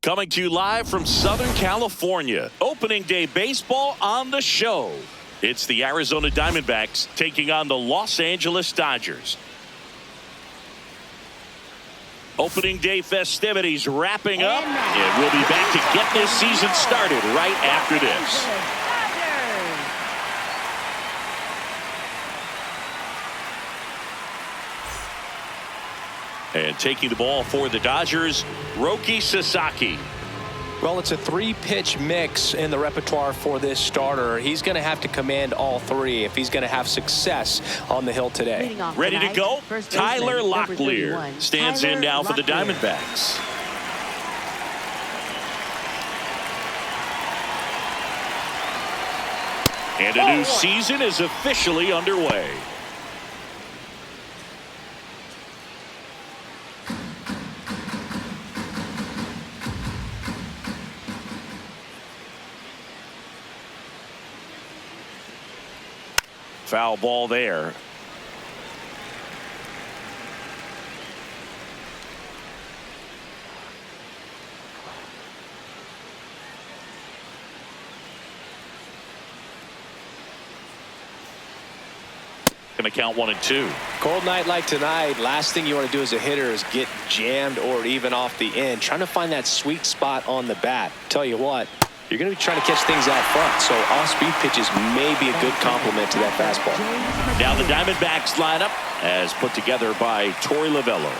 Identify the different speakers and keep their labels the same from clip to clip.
Speaker 1: Coming to you live from Southern California. Opening day baseball on the show. It's the Arizona Diamondbacks taking on the Los Angeles Dodgers. Opening day festivities wrapping up, and we'll be back to get this season started right after this. And taking the ball for the Dodgers, Roki Sasaki.
Speaker 2: Well, it's a three-pitch mix in the repertoire for this starter. He's going to have to command all three if he's going to have success on the hill today.
Speaker 1: Ready to go? Tyler Locklear stands in now for the Diamondbacks. And a new season is officially underway. Foul ball there. Gonna count 1-2.
Speaker 2: Cold night like tonight, last thing you want to do as a hitter is get jammed or even off the end. Trying to find that sweet spot on the bat. Tell you what, you're going to be trying to catch things out front, so off-speed pitches may be a good complement to that fastball.
Speaker 1: Now the Diamondbacks lineup as put together by Torey Lovullo.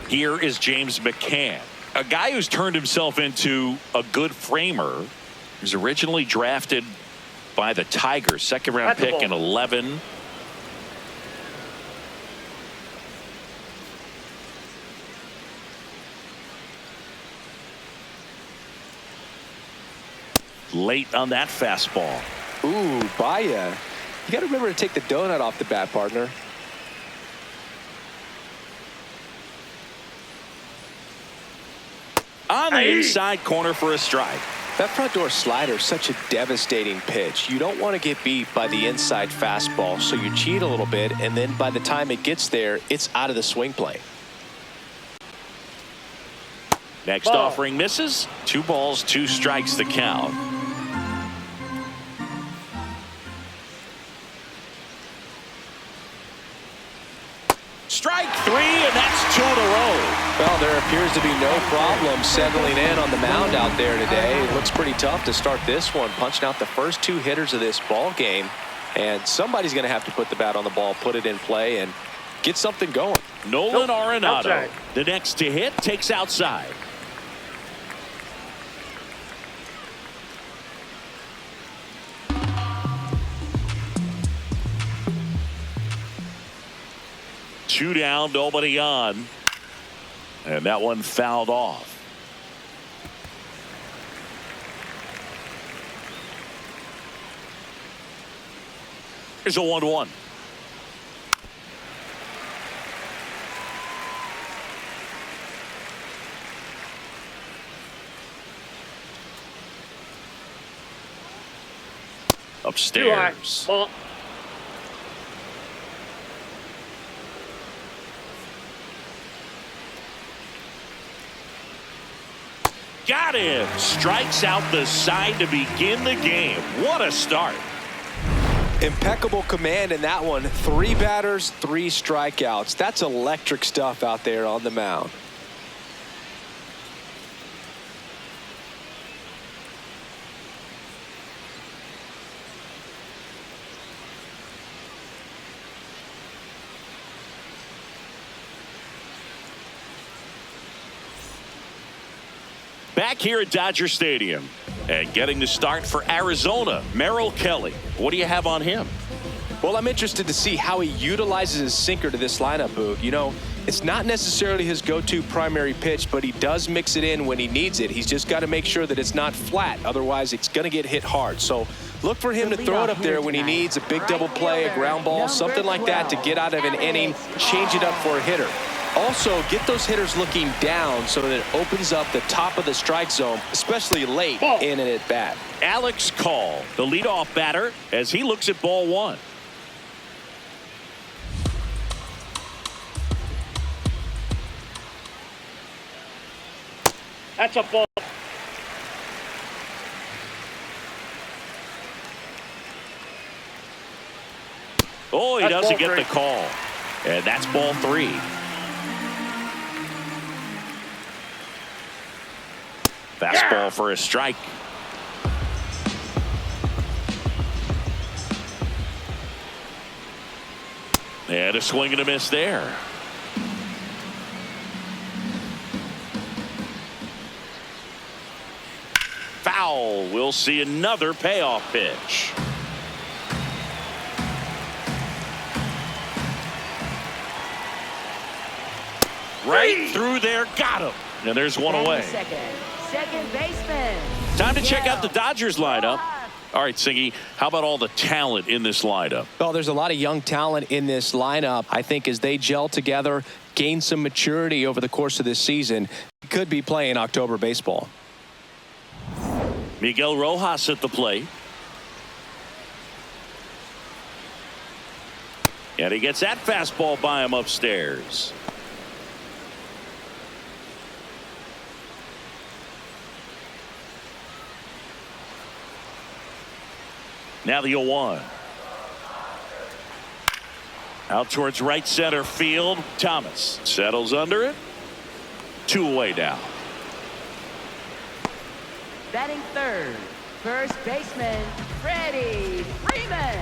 Speaker 1: Here is James McCann, a guy who's turned himself into a good framer. He was originally drafted by the Tigers, second-round pick in 11. Late on that fastball.
Speaker 2: Ooh, Baya. You got to remember to take the donut off the bat, partner.
Speaker 1: On the inside corner for a strike.
Speaker 2: That front door slider is such a devastating pitch. You don't want to get beat by the inside fastball, so you cheat a little bit, and then by the time it gets there, it's out of the swing plane.
Speaker 1: Next offering misses. 2 balls, 2 strikes the count. Strike 3, and that's 2 in a row.
Speaker 2: Well, there appears to be no problem settling in on the mound out there today. It looks pretty tough to start this one, punching out the first 2 hitters of this ball game. And somebody's going to have to put the bat on the ball, put it in play, and get something going.
Speaker 1: Nolan Arenado, the next to hit, takes outside. Two down, nobody on. And that one fouled off. Here's a 1-1. Upstairs. Got him. Strikes out the side to begin the game. What a start.
Speaker 2: Impeccable command in that one. 3 batters, 3 strikeouts. That's electric stuff out there on the mound.
Speaker 1: Back here at Dodger Stadium and getting the start for Arizona, Merrill Kelly. What do you have on him?
Speaker 2: Well, I'm interested to see how he utilizes his sinker to this lineup, Boog. You know, it's not necessarily his go-to primary pitch, but he does mix it in when he needs it. He's just got to make sure that it's not flat. Otherwise, it's going to get hit hard. So look for him to throw it up there when he needs a big double play, a ground ball, something like that to get out of an inning, change it up for a hitter. Also, get those hitters looking down so that it opens up the top of the strike zone, especially late in an at-bat.
Speaker 1: Alex Call, the leadoff batter, as he looks at ball one.
Speaker 3: That's a ball.
Speaker 1: Oh, he
Speaker 3: That's
Speaker 1: doesn't
Speaker 3: ball
Speaker 1: get
Speaker 3: three.
Speaker 1: the call. And that's ball three. Fastball for a strike. And a swing and a miss there. Foul. We'll see another payoff pitch. Right through there, got him. And there's one away.
Speaker 4: Second baseman.
Speaker 1: Time to check out the Dodgers lineup. All right, Siggy, how about all the talent in this lineup?
Speaker 2: Well, there's a lot of young talent in this lineup. I think as they gel together, gain some maturity over the course of this season, could be playing October baseball.
Speaker 1: Miguel Rojas at the plate. And he gets that fastball by him upstairs. Now the 0-1. Out towards right center field. Thomas settles under it. 2 away now.
Speaker 4: Batting third, first baseman, Freddie Freeman.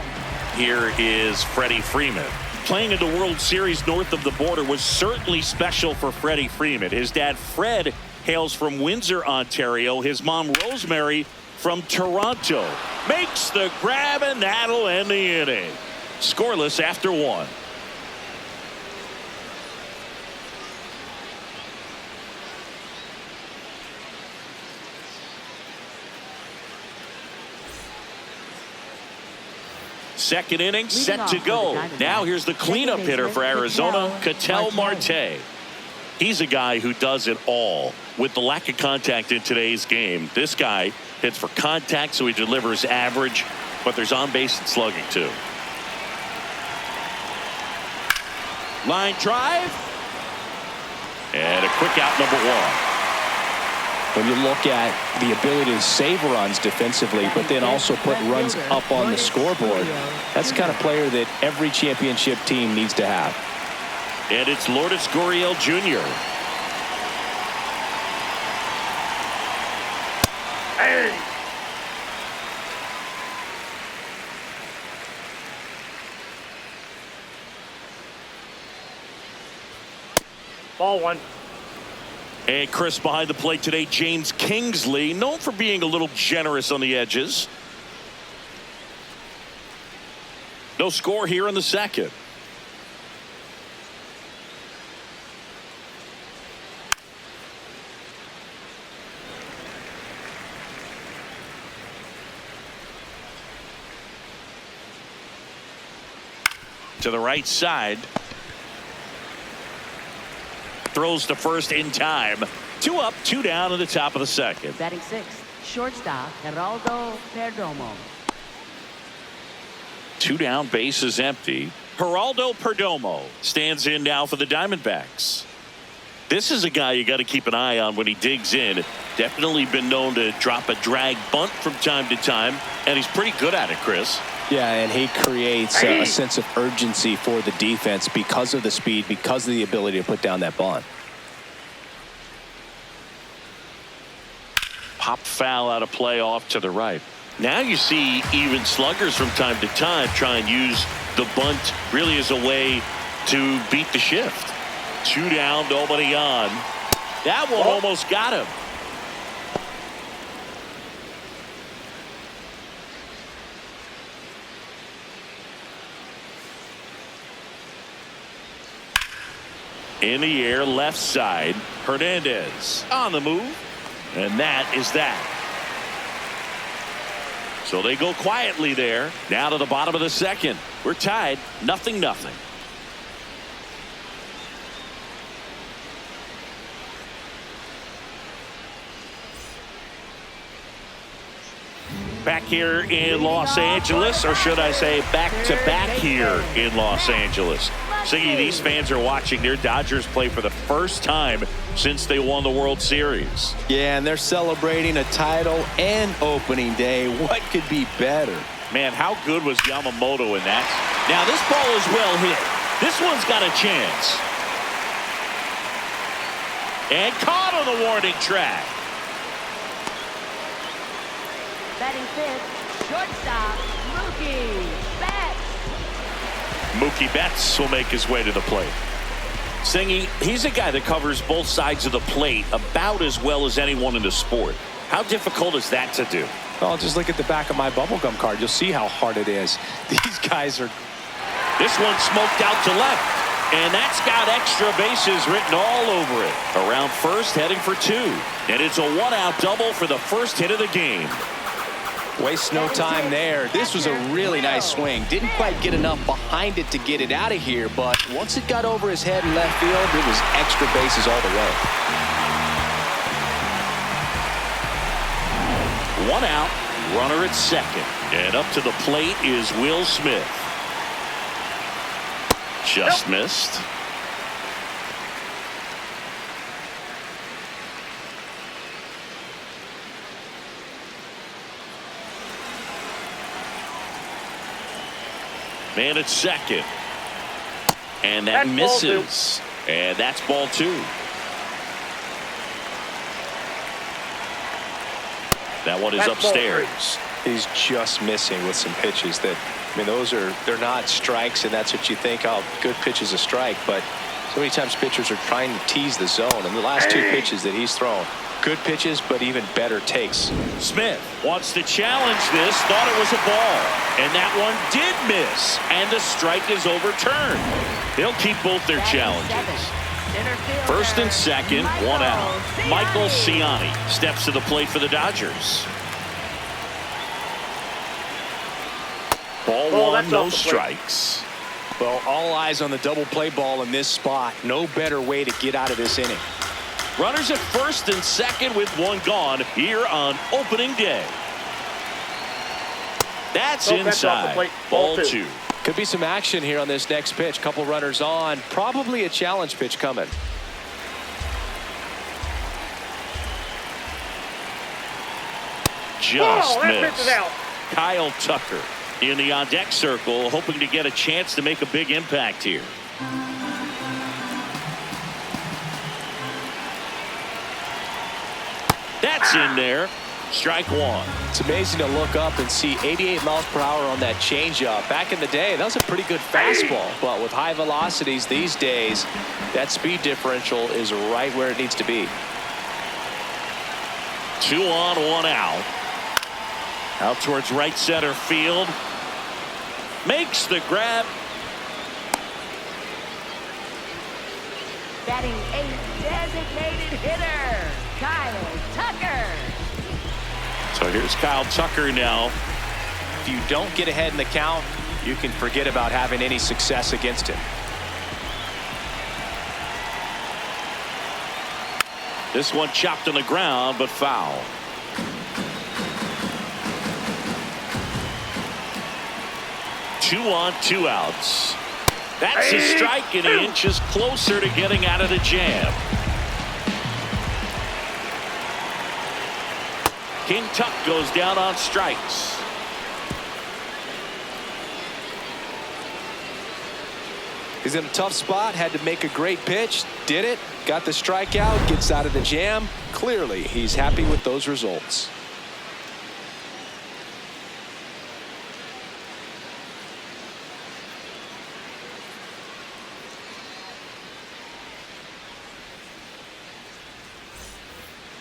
Speaker 1: Here is Freddie Freeman. Playing in the World Series north of the border was certainly special for Freddie Freeman. His dad, Fred, hails from Windsor, Ontario. His mom, Rosemary, from Toronto. Makes the grab, and that'll end the inning. Scoreless after 1. Second inning set to go. Now here's the cleanup hitter for Arizona, Ketel Marte. He's a guy who does it all. With the lack of contact in today's game, this guy hits for contact, so he delivers average, but there's on base and slugging too. Line drive. And a quick out, number 1.
Speaker 2: When you look at the ability to save runs defensively, but then also put runs up on the scoreboard, that's the kind of player that every championship team needs to have.
Speaker 1: And it's Lourdes Gurriel Jr.
Speaker 3: Hey. Ball 1.
Speaker 1: And Chris behind the plate today, James Kingsley, known for being a little generous on the edges. No score here in the second. To the right side. Throws to first in time. 2 up, 2 down in the top of the second.
Speaker 4: Batting sixth, shortstop, Geraldo Perdomo.
Speaker 1: 2 down, bases empty. Geraldo Perdomo stands in now for the Diamondbacks. This is a guy you got to keep an eye on when he digs in. Definitely been known to drop a drag bunt from time to time, and he's pretty good at it, Chris.
Speaker 2: Yeah, and he creates a sense of urgency for the defense because of the speed, because of the ability to put down that bunt.
Speaker 1: Pop foul out of play off to the right. Now you see even sluggers from time to time try and use the bunt really as a way to beat the shift. 2 down, nobody on. That one almost got him. In the air, left side. Hernandez on the move. And that is that. So they go quietly there. Now to the bottom of the second. We're tied, 0-0. Back here in Los Angeles, or should I say back-to-back here in Los Angeles. Siggy, these fans are watching their Dodgers play for the first time since they won the World Series.
Speaker 2: Yeah, and they're celebrating a title and opening day. What could be better?
Speaker 1: Man, how good was Yamamoto in that? Now, this ball is well hit. This one's got a chance. And caught on the warning track.
Speaker 4: Batting fifth, shortstop, Mookie Betts.
Speaker 1: Mookie Betts will make his way to the plate. Singy, he's a guy that covers both sides of the plate about as well as anyone in the sport. How difficult is that to do?
Speaker 2: Well, just look at the back of my bubblegum card. You'll see how hard it is. These guys are...
Speaker 1: This one smoked out to left. And that's got extra bases written all over it. Around first, heading for two. And it's a one-out double for the first hit of the game.
Speaker 2: Waste no time there. This was a really nice swing. Didn't quite get enough behind it to get it out of here, but once it got over his head in left field, it was extra bases all the way.
Speaker 1: One out, runner at second. And up to the plate is Will Smith. Just missed. Man at second. And that misses. And that's ball two. That one is upstairs.
Speaker 2: He's just missing with some pitches that, I mean, they're not strikes, and that's what you think, oh, good pitch is a strike, but so many times pitchers are trying to tease the zone, and the last two pitches that he's thrown, good pitches, but even better takes.
Speaker 1: Smith wants to challenge this, thought it was a ball, and that one did miss, and the strike is overturned. They'll keep both their challenges. First and second, one out. Michael Ciani steps to the plate for the Dodgers. Ball one, no strikes.
Speaker 2: Well, all eyes on the double play ball in this spot. No better way to get out of this inning.
Speaker 1: Runners at first and second with one gone here on opening day. That's inside. Ball two.
Speaker 2: Could be some action here on this next pitch. Couple runners on. Probably a challenge pitch coming.
Speaker 1: Just missed. Kyle Tucker in the on-deck circle, hoping to get a chance to make a big impact here. That's in there. Strike one.
Speaker 2: It's amazing to look up and see 88 miles per hour on that changeup. Back in the day, that was a pretty good fastball. But with high velocities these days, that speed differential is right where it needs to be.
Speaker 1: 2 on, 1 out. Out towards right center field. Makes the grab.
Speaker 4: Batting eighth, designated hitter, Kyle Tucker.
Speaker 1: So here's Kyle Tucker now.
Speaker 2: If you don't get ahead in the count, you can forget about having any success against him.
Speaker 1: This one chopped on the ground, but foul. Two on, 2 outs. That's a strike, and he inches closer to getting out of the jam. King Tuck goes down on strikes.
Speaker 2: He's in a tough spot, had to make a great pitch, did it, got the strikeout, gets out of the jam. Clearly, he's happy with those results.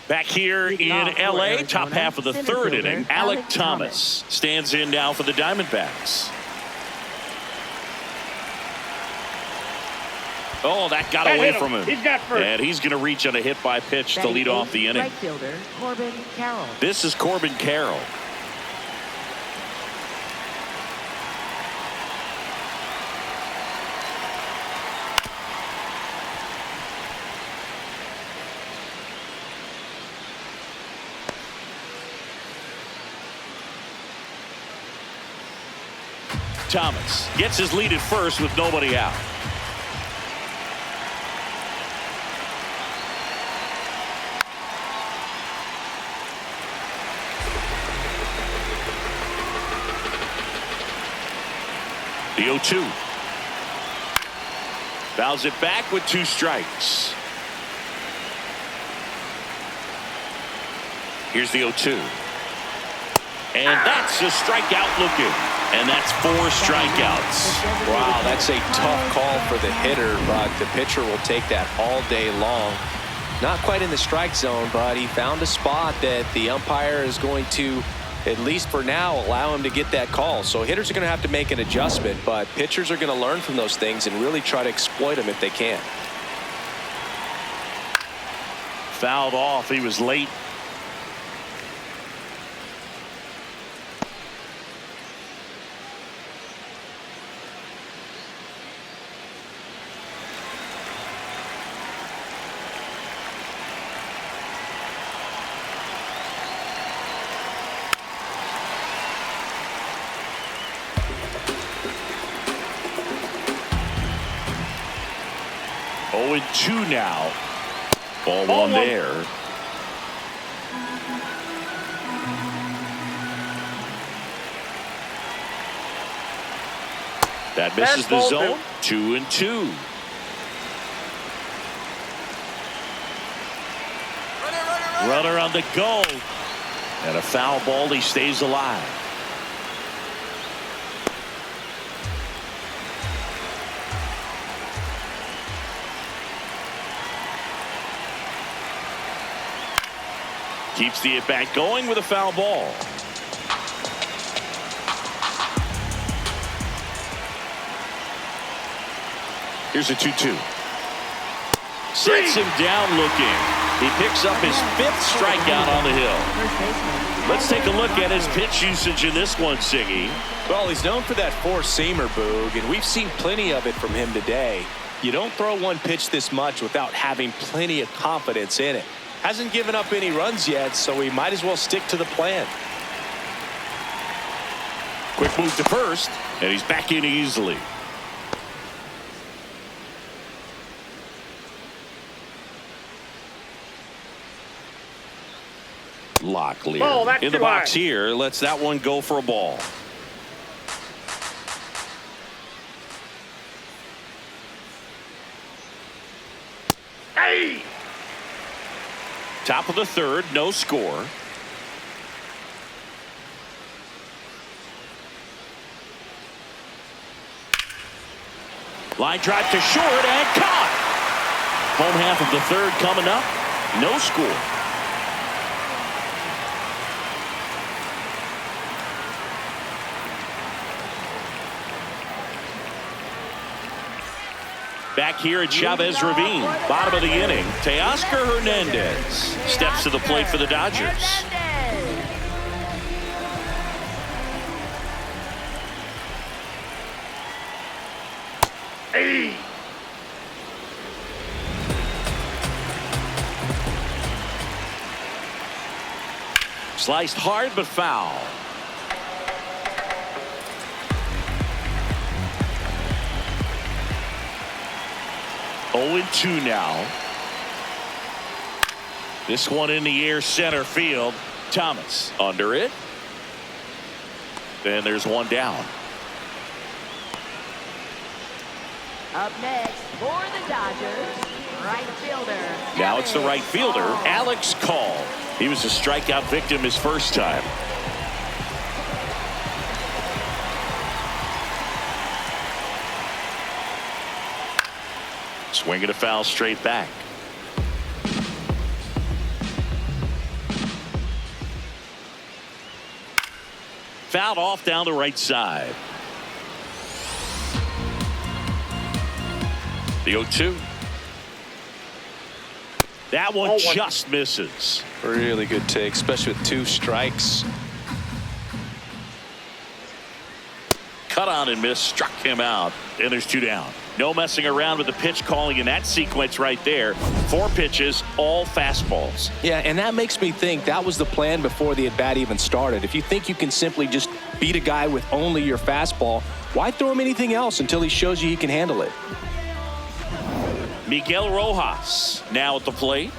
Speaker 1: Back here in L.A., top half of the third inning, Alec Thomas stands in now for the Diamondbacks. Oh, that got away from him.
Speaker 3: He's got first.
Speaker 1: And he's going to reach on a hit by pitch to lead off the inning.
Speaker 4: Right fielder, Corbin Carroll.
Speaker 1: This is Corbin Carroll. Thomas gets his lead at first with nobody out. The 0-2. Fouls it back with 2 strikes. Here's the 0-2. And that's a strikeout looking. And that's 4 strikeouts.
Speaker 2: Wow, that's a tough call for the hitter, but the pitcher will take that all day long. Not quite in the strike zone, but he found a spot that the umpire is going to, at least for now, allow him to get that call. So hitters are going to have to make an adjustment, but pitchers are going to learn from those things and really try to exploit them if they can.
Speaker 1: Fouled off. He was late. Oh, 2 now. Ball one there. That misses the zone. 2-2. Runner on the go. And a foul ball. He stays alive. Keeps the at-bat going with a foul ball. Here's a 2-2. Sets him down looking. He picks up his 5th strikeout on the hill. Let's take a look at his pitch usage in this one, Siggy.
Speaker 2: Well, he's known for that 4-seamer, Boog, and we've seen plenty of it from him today. You don't throw one pitch this much without having plenty of confidence in it. Hasn't given up any runs yet, so we might as well stick to the plan.
Speaker 1: Quick move to first, and he's back in easily. Locklear in the box here. Lets that one go for a ball.
Speaker 3: Hey!
Speaker 1: Top of the 3rd, no score. Line drive to short and caught. Home half of the 3rd coming up. No score. Back here at Chavez Ravine, bottom of the inning, Teoscar Hernandez steps to the plate for the Dodgers.
Speaker 3: Hey!
Speaker 1: Sliced hard but foul. Oh, 2 now. This one in the air, center field. Thomas under it. And there's one down.
Speaker 4: Up next for the Dodgers, right fielder.
Speaker 1: Now it's the right fielder, Alex Call. He was a strikeout victim his first time. Swinging a foul straight back. Fouled off down the right side. The 0-2. That one just misses.
Speaker 2: Really good take, especially with 2 strikes.
Speaker 1: Cut on and miss, struck him out, and there's 2 down. No messing around with the pitch calling in that sequence right there. 4 pitches, all fastballs.
Speaker 2: Yeah, and that makes me think that was the plan before the at-bat even started. If you think you can simply just beat a guy with only your fastball, Why throw him anything else until he shows you he can handle it?
Speaker 1: Miguel Rojas now at the plate.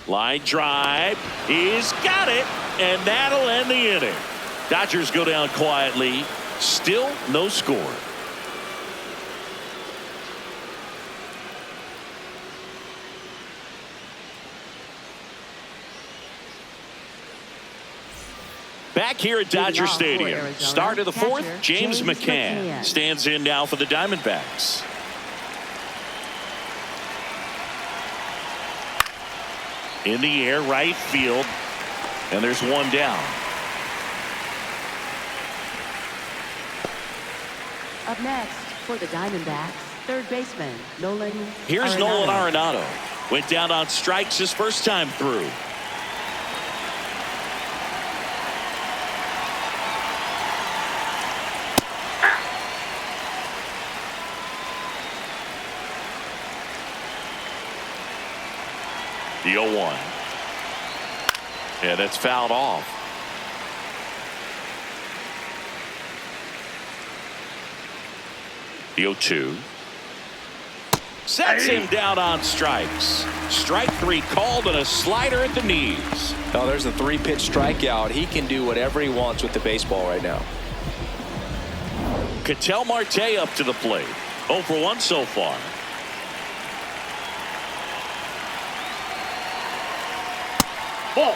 Speaker 1: Line drive. He's got it, and that'll end the inning. Dodgers go down quietly. Still no score. Back here at Dodger Stadium. Start of the fourth. James McCann stands in now for the Diamondbacks. In the air, right field. And there's one down.
Speaker 4: Up next for the Diamondbacks, third baseman Nolan.
Speaker 1: Here's
Speaker 4: Arenado.
Speaker 1: Nolan Arenado. Went down on strikes his first time through. The 0-1. Yeah, that's fouled off. The 0-2. Sets him down on strikes. Strike three called and a slider at the knees.
Speaker 2: Oh, there's a 3-pitch strikeout. He can do whatever he wants with the baseball right now.
Speaker 1: Ketel Marte up to the plate. 0 for 1 so far.
Speaker 3: Ball.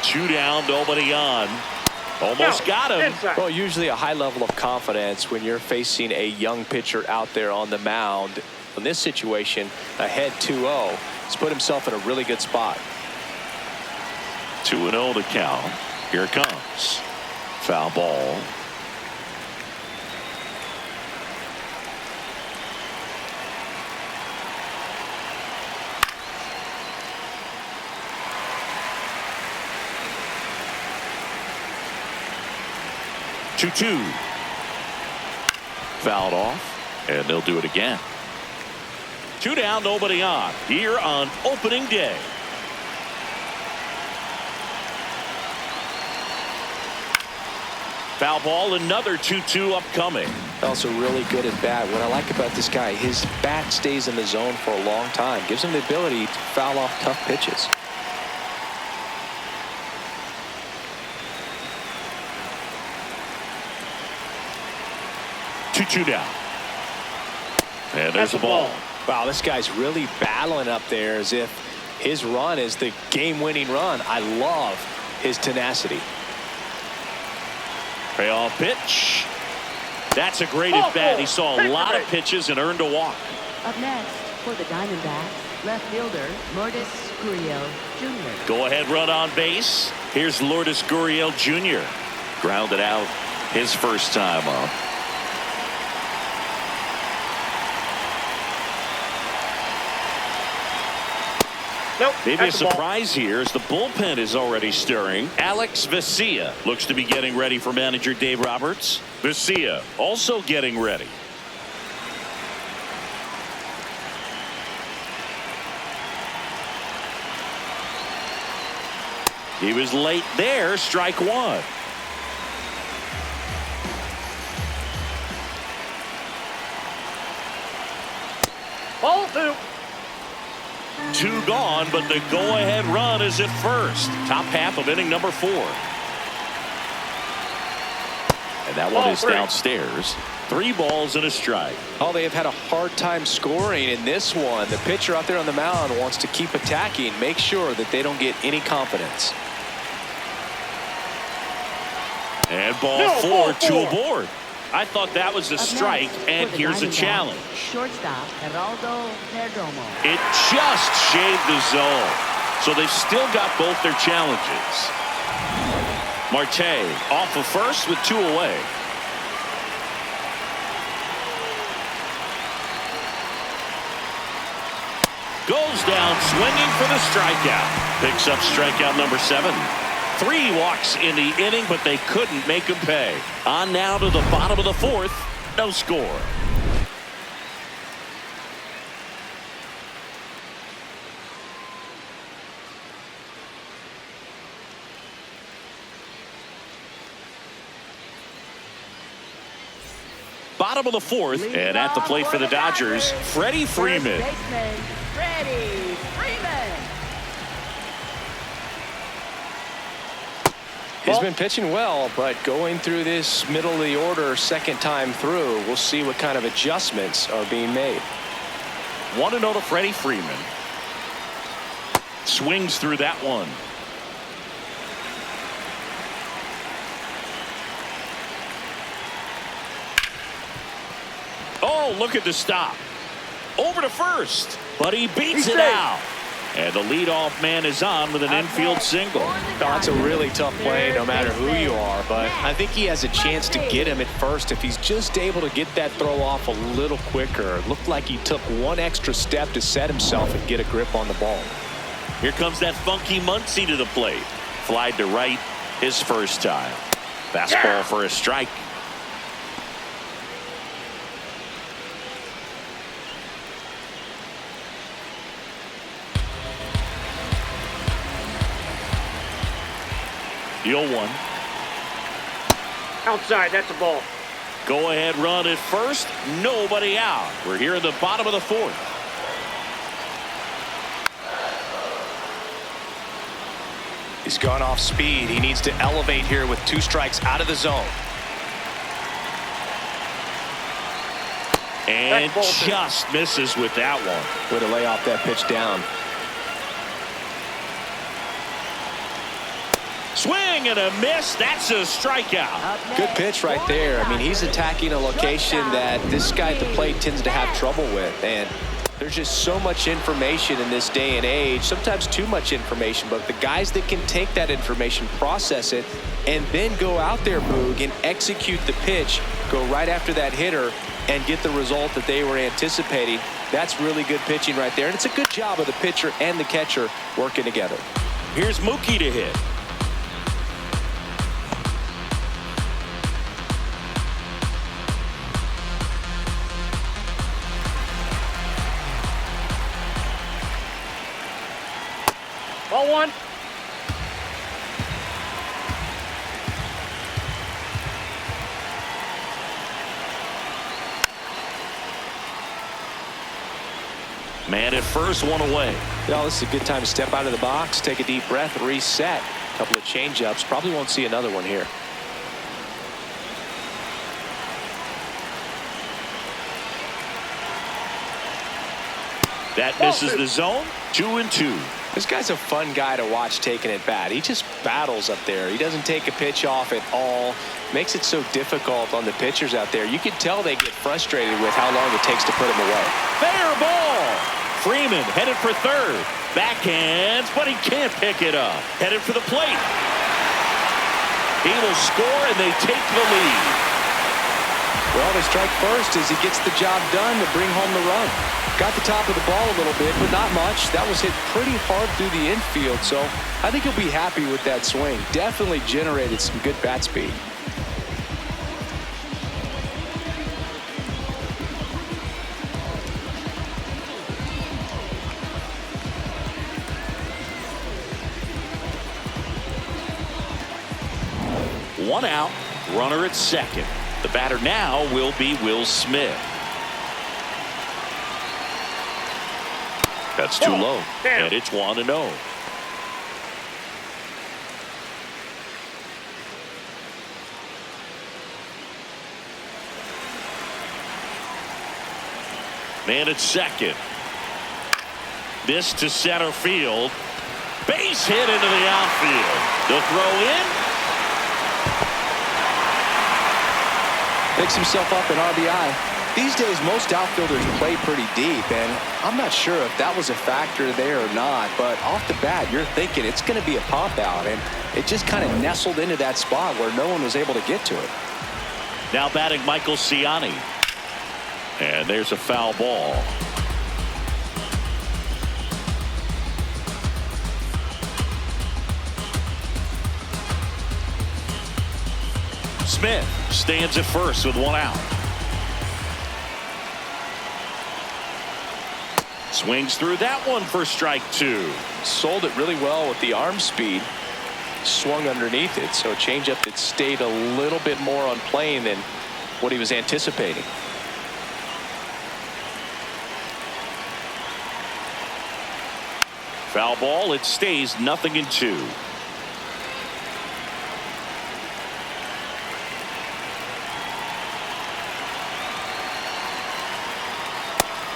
Speaker 1: Two down, nobody on. Almost got him.
Speaker 3: Inside.
Speaker 2: Well, usually a high level of confidence when you're facing a young pitcher out there on the mound. In this situation, ahead 2-0, he's put himself in a really good spot.
Speaker 1: 2-0 to count. Here it comes. Foul ball. Two. Fouled off, and they'll do it again. 2 down, nobody on. Here on opening day. Foul ball, another 2-2 upcoming.
Speaker 2: Also really good at bat. What I like about this guy, his bat stays in the zone for a long time. Gives him the ability to foul off tough pitches.
Speaker 1: Two down. And there's the ball.
Speaker 2: Wow, this guy's really battling up there as if his run is the game-winning run. I love his tenacity.
Speaker 1: Payoff pitch. That's a great at bat. He saw a lot of pitches and earned a walk.
Speaker 4: Up next for the Diamondbacks, left fielder Lourdes Gurriel Jr.
Speaker 1: Go ahead run on base. Here's Lourdes Gurriel Jr. Grounded out his first time up.
Speaker 3: Nope.
Speaker 1: Maybe a surprise here as the bullpen is already stirring. Alex Vesia looks to be getting ready for manager Dave Roberts. Vesia also getting ready. He was late there. Strike one.
Speaker 3: Ball 2.
Speaker 1: 2 gone, but the go-ahead run is at first. Top half of inning number 4. And that one is downstairs. 3 balls and a strike.
Speaker 2: Oh, they have had a hard time scoring in this one. The pitcher out there on the mound wants to keep attacking, make sure that they don't get any confidence.
Speaker 1: And ball 4, 2 aboard. I thought that was a strike, and here's a challenge.
Speaker 4: Shortstop Geraldo Perdomo.
Speaker 1: It just shaved the zone. So they've still got both their challenges. Marte off of first with 2 away. Goes down swinging for the strikeout. Picks up strikeout number 7. 3 walks in the inning, but they couldn't make him pay. On now to the bottom of the 4th. No score. Bottom of the 4th, and at the plate for the Dodgers, Freddie Freeman.
Speaker 4: Freddie Freeman.
Speaker 2: He's been pitching well, but going through this middle of the order second time through, we'll see what kind of adjustments are being made.
Speaker 1: 1-0 to Freddie Freeman. Swings through that one. Oh, look at the stop. Over to first, but he beats it out. And the leadoff man is on with an infield single.
Speaker 2: Oh, that's a really tough play no matter who you are, but I think he has a chance to get him at first if he's just able to get that throw off a little quicker. It looked like he took one extra step to set himself and get a grip on the ball.
Speaker 1: Here comes that funky Muncy to the plate. Flied to right his first time. Fastball for a strike. The 0-1.
Speaker 3: Outside, that's a ball.
Speaker 1: Go ahead run at first. Nobody out. We're here in the bottom of the 4th.
Speaker 2: He's gone off speed. He needs to elevate here with 2 strikes out of the zone.
Speaker 1: And just misses with that one.
Speaker 2: Way to lay off that pitch down.
Speaker 1: Swing and a miss. That's a strikeout.
Speaker 2: Good pitch right there. I mean, he's attacking a location that this guy at the plate tends to have trouble with. And there's just so much information in this day and age, sometimes too much information, but the guys that can take that information, process it, and then go out there, Boog, and execute the pitch, go right after that hitter, and get the result that they were anticipating. That's really good pitching right there. And it's a good job of the pitcher and the catcher working together.
Speaker 1: Here's Mookie to hit.
Speaker 3: Ball 1.
Speaker 1: Man at first, 1 away.
Speaker 2: You know, this is a good time to step out of the box, take a deep breath, reset. A couple of change-ups. Probably won't see another one here.
Speaker 1: That misses the zone. 2-2.
Speaker 2: This guy's a fun guy to watch taking at bat. He just battles up there. He doesn't take a pitch off at all. Makes it so difficult on the pitchers out there. You can tell they get frustrated with how long it takes to put him away.
Speaker 1: Fair ball. Freeman headed for third. Backhands, but he can't pick it up. Headed for the plate. He will score, and they take the lead.
Speaker 2: Well, they strike first as he gets the job done to bring home the run. Got the top of the ball a little bit, but not much. That was hit pretty hard through the infield, so I think he'll be happy with that swing. Definitely generated some good bat speed.
Speaker 1: One out, runner at second. The batter now will be Will Smith. That's too low, and it's 1-0. Man at second. This to center field. Base hit into the outfield. The throw in.
Speaker 2: Picks himself up an RBI. These days, most outfielders play pretty deep, and I'm not sure if that was a factor there or not, but off the bat, you're thinking it's going to be a pop-out, and it just kind of nestled into that spot where no one was able to get to it.
Speaker 1: Now batting Michael Ciani. And there's a foul ball. Smith stands at first with 1 out. Swings through that one for strike 2.
Speaker 2: Sold it really well with the arm speed. Swung underneath it, so a changeup that stayed a little bit more on plane than what he was anticipating.
Speaker 1: Foul ball. It stays 0-2.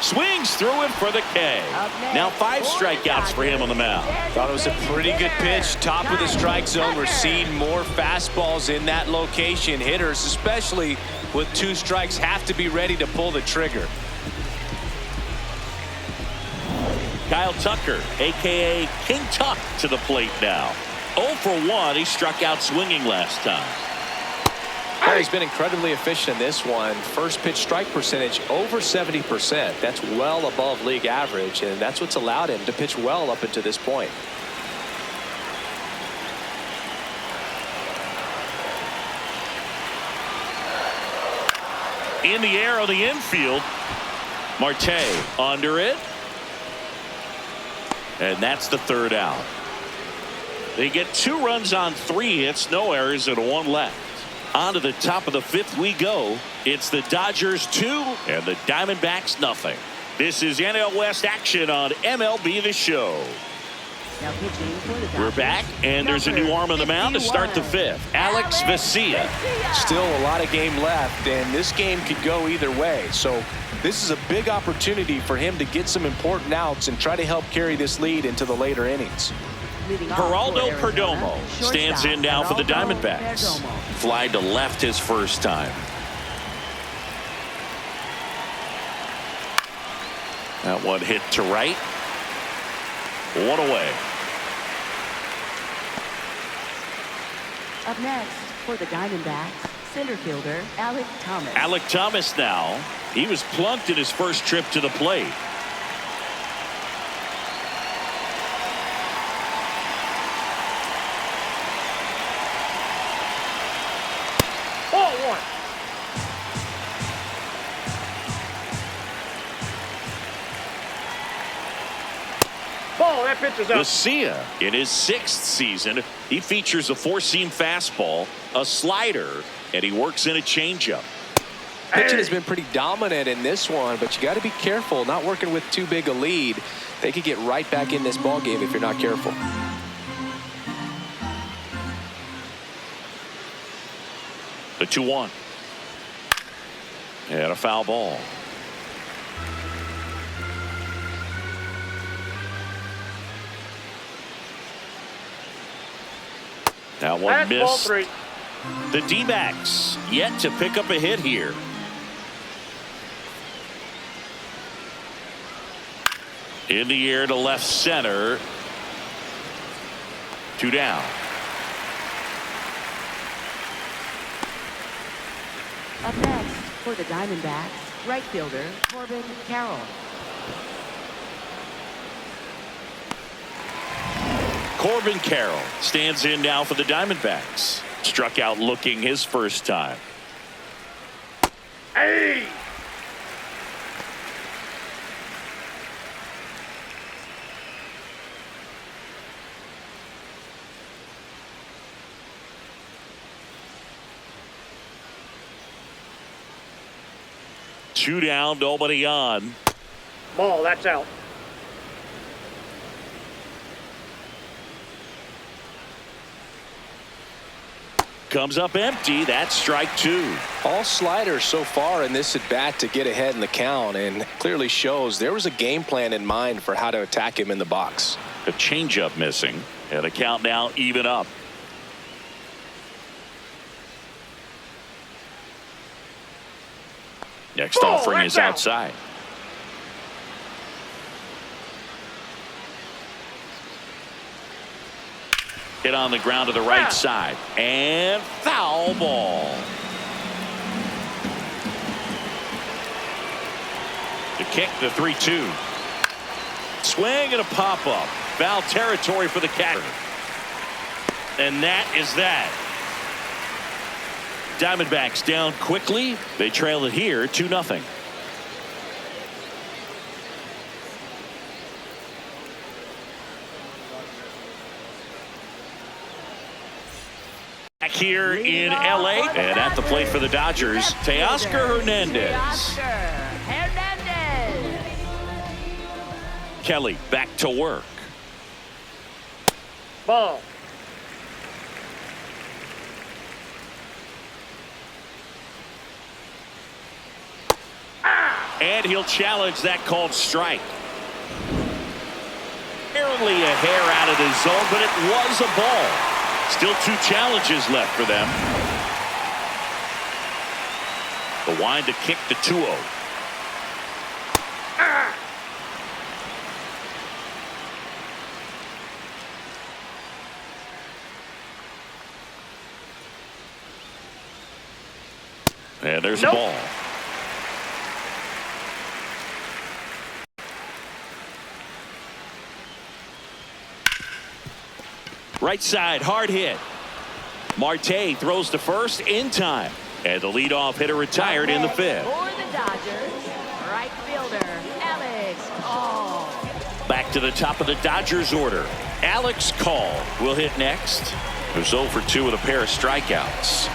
Speaker 1: Swings through it for the K. Now 5 strikeouts for him on the mound.
Speaker 2: Thought it was a pretty good pitch. Top of the strike zone. We're seeing more fastballs in that location. Hitters, especially with 2 strikes, have to be ready to pull the trigger.
Speaker 1: Kyle Tucker, a.k.a. King Tuck, to the plate now. 0 for 1. He struck out swinging last time.
Speaker 2: Well, he's been incredibly efficient in this one. First pitch strike percentage over 70%. That's well above league average, and that's what's allowed him to pitch well up until this point.
Speaker 1: In the air on the infield. Marte under it. And that's the 3rd out. They get 2 runs on 3 hits, no errors, and 1 left. On to the top of the 5th we go. It's the Dodgers 2 and the Diamondbacks nothing. This is NL West action on MLB The Show.
Speaker 4: Now pitching for the Dodgers.
Speaker 1: We're back, and there's a new arm on the mound to start the 5th. Alex Vesia.
Speaker 2: Still a lot of game left, and this game could go either way. So this is a big opportunity for him to get some important outs and try to help carry this lead into the later innings.
Speaker 1: Geraldo Perdomo stands in now for the Diamondbacks. Fly to left his first time. That one hit to right. 1 away.
Speaker 4: Up next for the Diamondbacks, center fielder Alec Thomas.
Speaker 1: Alec Thomas now. He was plunked in his first trip to the plate.
Speaker 3: Ball 1. Ball, that pitch is out.
Speaker 1: Vesia, in his 6th season, he features a 4-seam fastball, a slider, and he works in a changeup.
Speaker 2: Pitching has been pretty dominant in this one, but you got to be careful not working with too big a lead. They could get right back in this ball game if you're not careful.
Speaker 1: The 2-1. And a foul ball. That one
Speaker 3: That's ball
Speaker 1: missed.
Speaker 3: 3.
Speaker 1: The D-backs yet to pick up a hit here. In the air to left center. 2 down.
Speaker 4: Up next for the Diamondbacks, right fielder Corbin Carroll.
Speaker 1: Corbin Carroll stands in now for the Diamondbacks. Struck out looking his first time.
Speaker 3: Hey!
Speaker 1: Two down, nobody on.
Speaker 3: Ball, that's out.
Speaker 1: Comes up empty. That's strike 2.
Speaker 2: All sliders so far in this at bat to get ahead in the count, and clearly shows there was a game plan in mind for how to attack him in the box.
Speaker 1: A changeup missing, and the count now even up. Next offering is outside. Hit on the ground to the right side, and foul ball. The kick, the 3-2. Swing and a pop-up. Foul territory for the catcher. And that is that. Diamondbacks down quickly. They trail it here 2-0. Back here in LA and at the plate for the Dodgers, Teoscar Hernandez. Kelly back to work.
Speaker 3: Ball.
Speaker 1: And he'll challenge that called strike. Barely a hair out of the zone, but it was a ball. Still 2 challenges left for them. The wind to kick the 2-0. And there's a ball. Right side, hard hit. Marte throws to first in time. And the leadoff hitter retired in the 5th.
Speaker 4: For the Dodgers, right fielder, Alex Call.
Speaker 1: Back to the top of the Dodgers order. Alex Call will hit next. Who's 0 for 2 with a pair of strikeouts.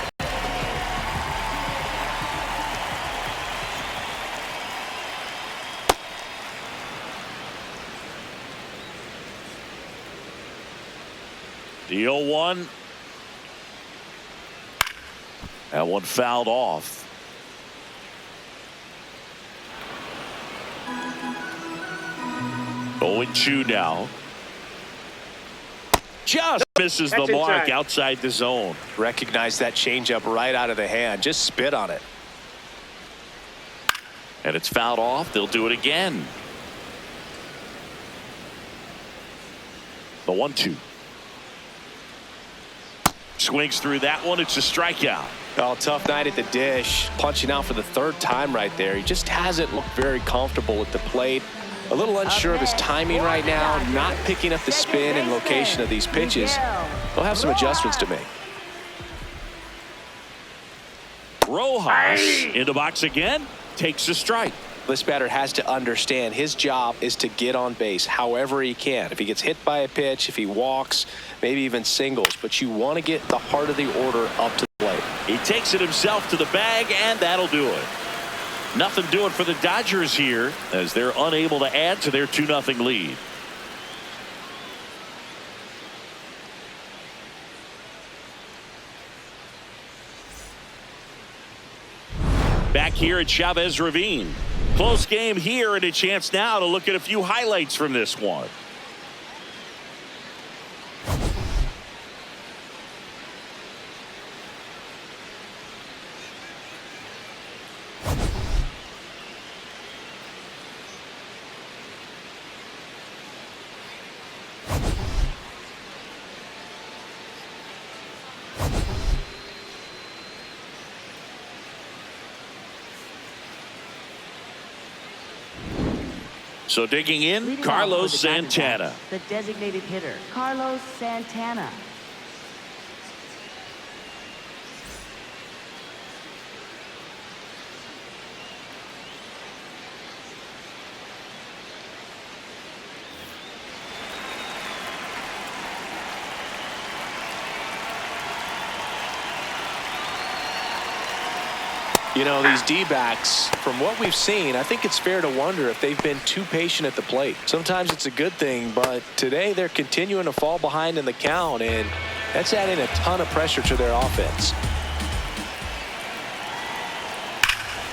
Speaker 1: The 0-1. That one fouled off. Oh, 0-2 now. Just misses the mark outside the zone.
Speaker 2: Recognize that changeup right out of the hand. Just spit on it.
Speaker 1: And it's fouled off. They'll do it again. The 1-2. Swings through that one. It's a strikeout.
Speaker 2: Oh, tough night at the dish. Punching out for the 3rd time right there. He just hasn't looked very comfortable at the plate. A little unsure of his timing right now. Not picking up the spin and location of these pitches. They'll have some adjustments to make.
Speaker 1: Rojas in the box again. Takes a strike.
Speaker 2: This batter has to understand his job is to get on base however he can. If he gets hit by a pitch, if he walks, maybe even singles. But you want to get the heart of the order up to the plate.
Speaker 1: He takes it himself to the bag, and that'll do it. Nothing doing for the Dodgers here as they're unable to add to their 2-0 lead. Back here at Chavez Ravine. Close game here and a chance now to look at a few highlights from this one. So digging in,
Speaker 4: Leading
Speaker 1: Carlos
Speaker 4: off for the
Speaker 1: Santana.
Speaker 4: Diamondbacks, the designated hitter, Carlos Santana.
Speaker 2: You know, these D-backs, from what we've seen, I think it's fair to wonder if they've been too patient at the plate. Sometimes it's a good thing, but today they're continuing to fall behind in the count, and that's adding a ton of pressure to their offense.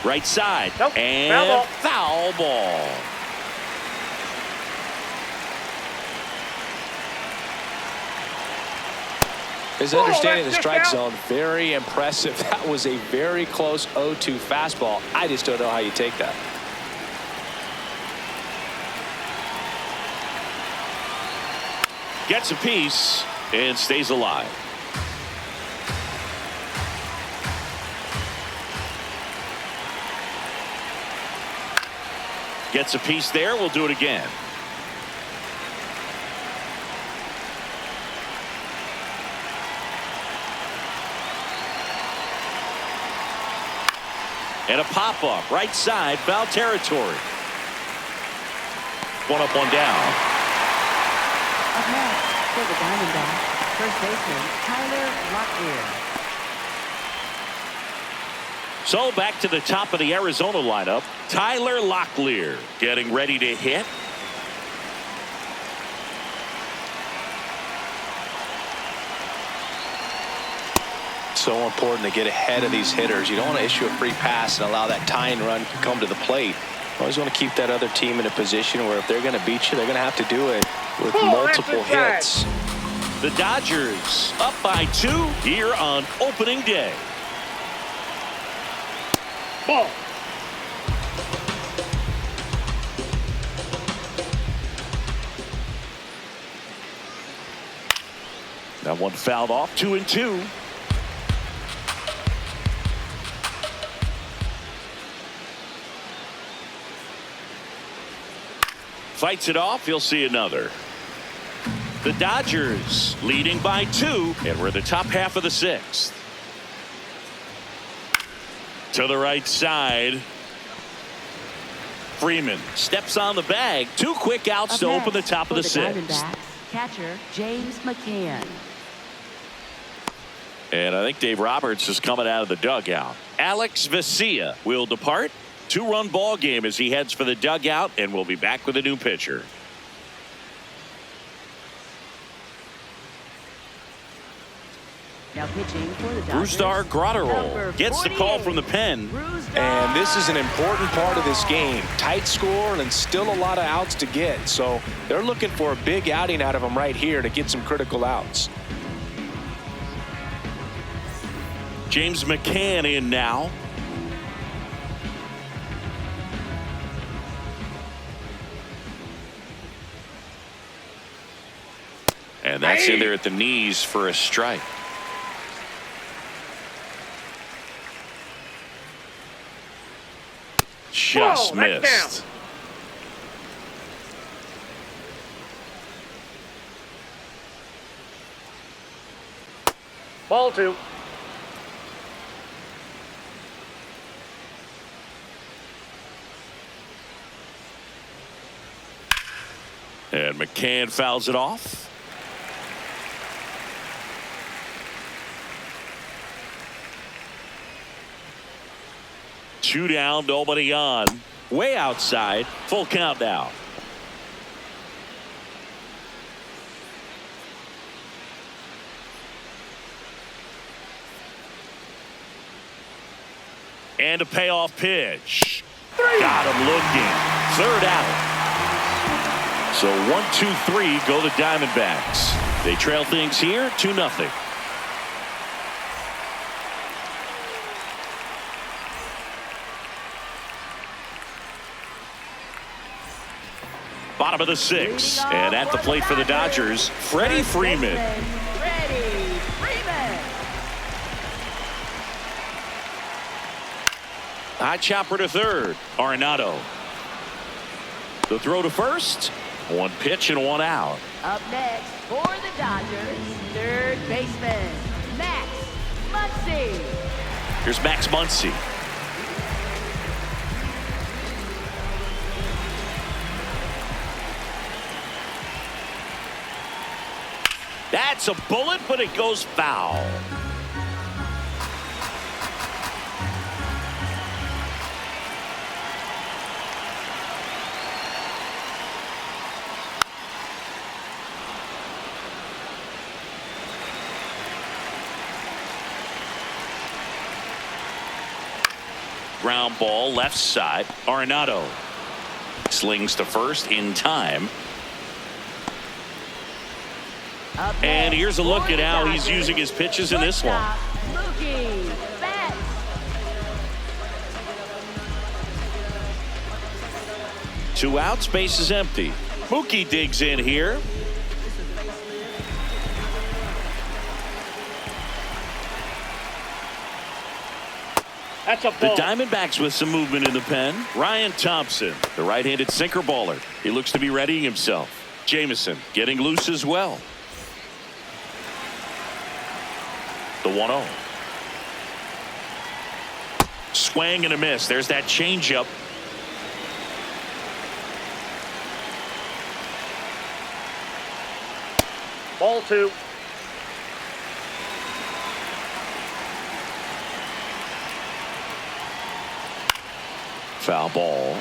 Speaker 1: Right side.
Speaker 3: Nope.
Speaker 1: And foul ball.
Speaker 2: His understanding of the strike zone, very impressive. That was a very close 0-2 fastball. I just don't know how you take that.
Speaker 1: Gets a piece and stays alive. Gets a piece there. We'll do it again. And a pop-up right side, foul territory. One up, one down.
Speaker 4: Up next for the Diamondbacks, first baseman Tyler Locklear.
Speaker 1: So back to the top of the Arizona lineup. Tyler Locklear getting ready to hit.
Speaker 2: So important to get ahead of these hitters. You don't want to issue a free pass and allow that tying run to come to the plate. You always want to keep that other team in a position where if they're going to beat you, they're going to have to do it with multiple hits.
Speaker 1: The Dodgers up by 2 here on opening day.
Speaker 3: Ball.
Speaker 1: That one fouled off, 2-2. Fights it off. He'll see another. The Dodgers leading by 2, and we're the top half of the 6th. To the right side. Freeman steps on the bag. 2 quick outs to open the top of the 6th.
Speaker 4: Catcher James McCann.
Speaker 1: And I think Dave Roberts is coming out of the dugout. Alex Vesia will depart. 2-run ball game as he heads for the dugout, and we'll be back with a new pitcher.
Speaker 4: Now pitching for the Dodgers,
Speaker 1: Brusdar Graterol gets the call from the pen.
Speaker 2: And this is an important part of this game. Tight score and still a lot of outs to get. So they're looking for a big outing out of him right here to get some critical outs.
Speaker 1: James McCann in now. And that's in there at the knees for a strike. Just missed.
Speaker 3: Ball 2.
Speaker 1: And McCann fouls it off. Two down, nobody on. Way outside. Full count now. And a payoff pitch. Got him looking. Third out. So 1-2-3 go the Diamondbacks. They trail things here 2-0. Bottom of the 6th, and at the plate for the Dodgers, Freddie Freeman.
Speaker 4: Freddie Freeman.
Speaker 1: High chopper to third. Arenado. The throw to first. 1 pitch and 1 out.
Speaker 4: Up next for the Dodgers, third baseman Max Muncy.
Speaker 1: Here's Max Muncy. That's a bullet, but it goes foul. Ground ball left side. Arenado slings to first in time. And here's a look at how he's using his pitches in this one. Two outs, base is empty. Mookie digs in here.
Speaker 3: That's a
Speaker 1: The
Speaker 3: ball.
Speaker 1: Diamondbacks with some movement in the pen. Ryan Thompson, the right-handed sinker baller. He looks to be readying himself. Jameson getting loose as well. The 1-0. Swing and a miss. There's that changeup.
Speaker 3: Ball 2.
Speaker 1: Foul ball.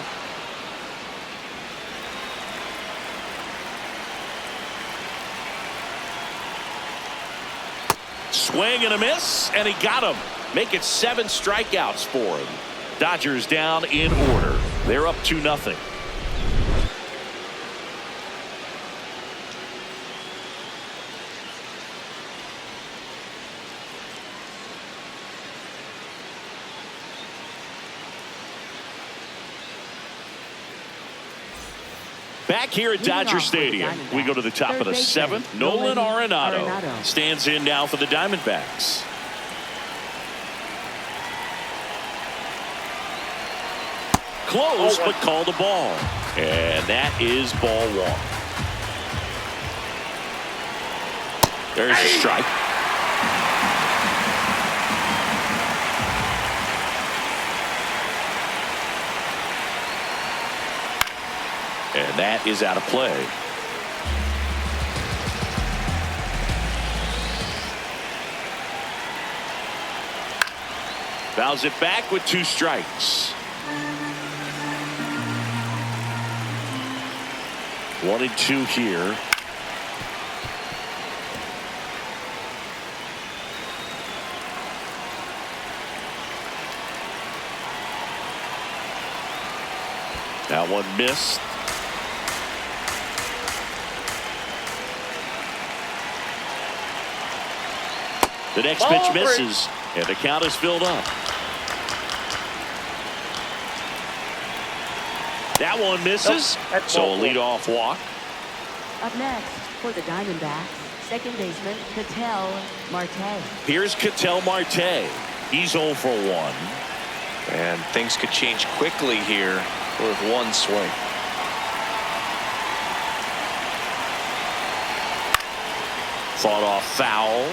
Speaker 1: Swing and a miss, and he got him. Make it 7 strikeouts for him. Dodgers down in order. They're up 2-0. Back here at Dodger Stadium, we go to the top of the 7th. Nolan Arenado stands in now for the Diamondbacks. Close, but called a ball. And that is ball 1. There's a strike. And that is out of play. Fouls it back with 2 strikes. 1-2 here. That one missed. The next pitch misses, and the count is filled up. That one misses, so a leadoff walk.
Speaker 4: Up next for the Diamondbacks, second baseman Ketel Marte.
Speaker 1: Here's Ketel Marte. He's 0 for 1.
Speaker 2: And things could change quickly here with 1 swing.
Speaker 1: Fought off foul.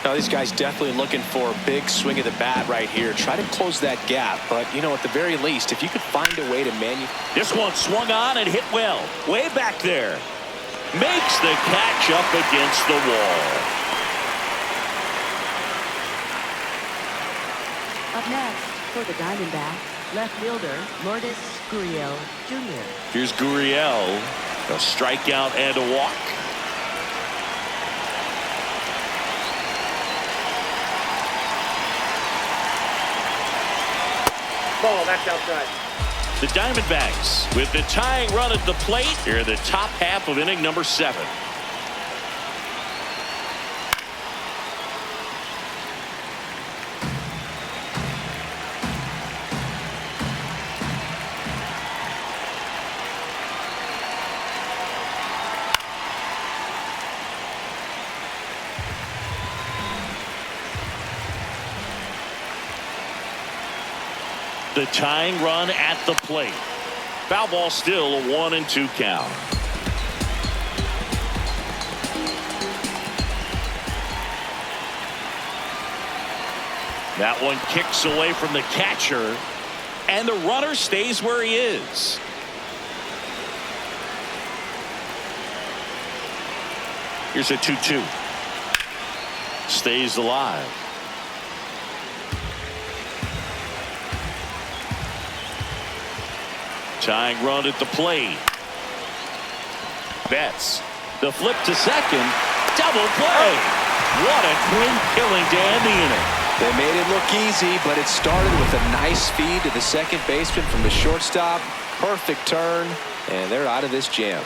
Speaker 2: Now these guys definitely looking for a big swing of the bat right here. Try to close that gap. But, you know, at the very least, if you could find a way to
Speaker 1: This one swung on and hit well. Way back there. Makes the catch up against the wall.
Speaker 4: Up next for the Diamondbacks, left fielder Lourdes Gurriel Jr.
Speaker 1: Here's Gurriel. A strikeout and a walk.
Speaker 3: Ball, that's outside.
Speaker 1: The Diamondbacks with the tying run at the plate here in the top half of inning number 7. The tying run at the plate. Foul ball, still a 1-2 count. That one kicks away from the catcher, and the runner stays where he is. Here's a 2-2. Stays alive. Tying run at the plate. Betts. The flip to second. Double play. What a quick killing to end the inning.
Speaker 2: They made it look easy, but it started with a nice feed to the second baseman from the shortstop. Perfect turn, and they're out of this jam.